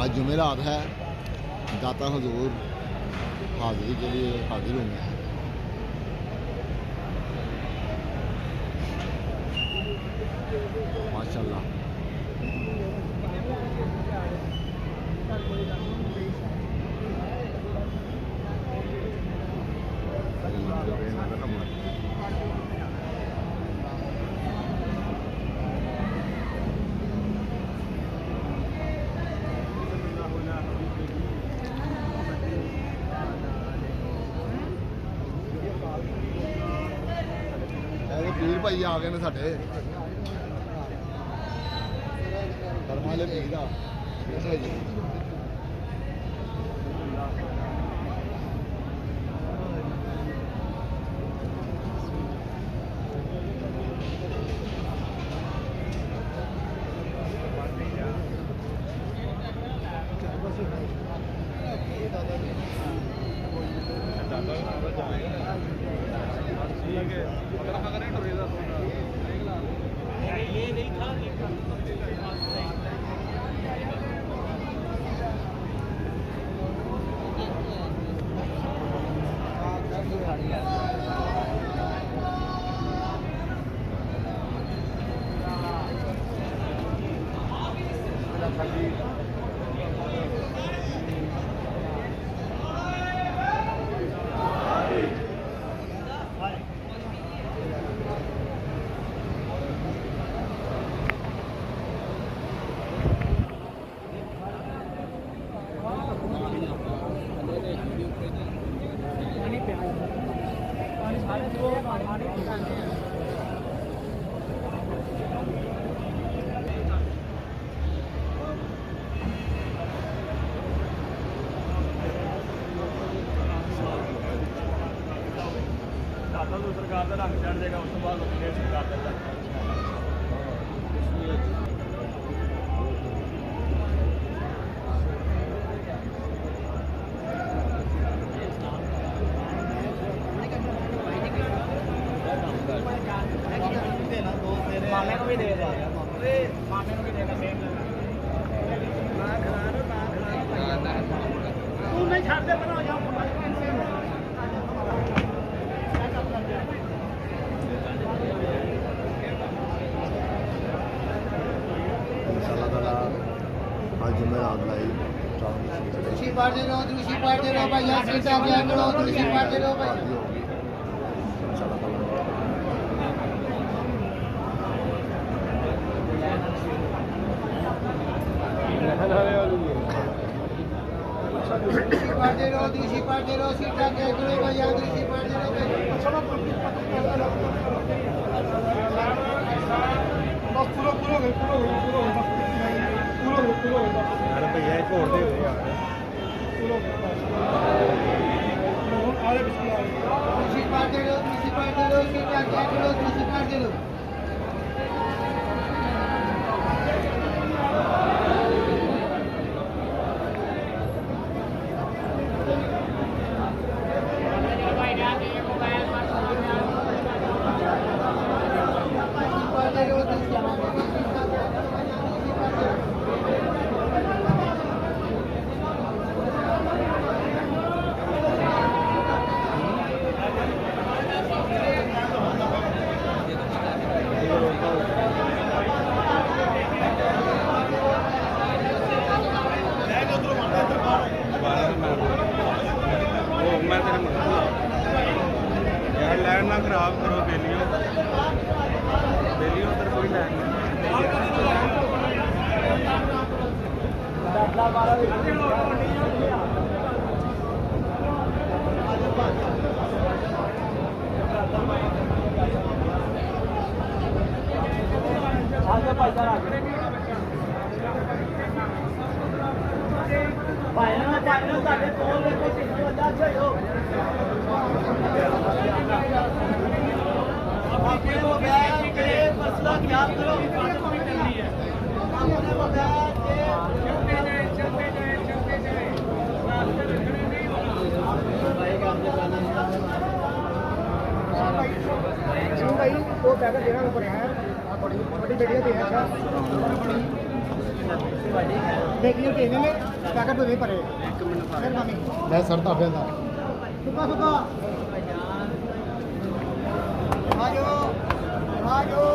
आज जुमेरात है, दाता हुजूर हाजिरी के लिए हाजिर हुए हैं। माशाल्लाह पीर भाई आ गए ने साडे कर्म वाले पीर आ सरकार का रंग चढ़ जाएगा, उस बाद सरकार का मामे को भी दे देगा, मामे को भी देगा सेम तू नहीं छाड़ दे बना जाओ आज जुमेरात लाई दूसरी पार दे रहो भाई, यहाँ सीट आ गया करो, दूसरी पार दे रहो भाई। दूसरी पार दे रहो, सीट आ गया करो भाई, यहाँ दूसरी पार दे रहो भाई। यार भैया एक और दे दे यार दूसरी पार दे रहो, सीट आ गया करो, दूसरी पार दे रहो। यार लैंड ना खराब करो, बेलियो उधर कोई लैंड मसला क्या करो भाई वो पैकेट देना ऊपर है, बड़ी बेटियां दे ਦੇਖੀਏ ਕਿਹਨੇ ਨੇ ਪੈਕਟ ਤੋਂ ਨਹੀਂ ਭਰੇ ਇੱਕ ਮਿੰਟ ਫਿਰ ਮਾਮੀ ਮੈਂ ਸਰ ਤਾਬਿਆਂ ਦਾ ਸੁੱਕਾ ਸੁੱਕਾ ਆਜੋ ਆਜੋ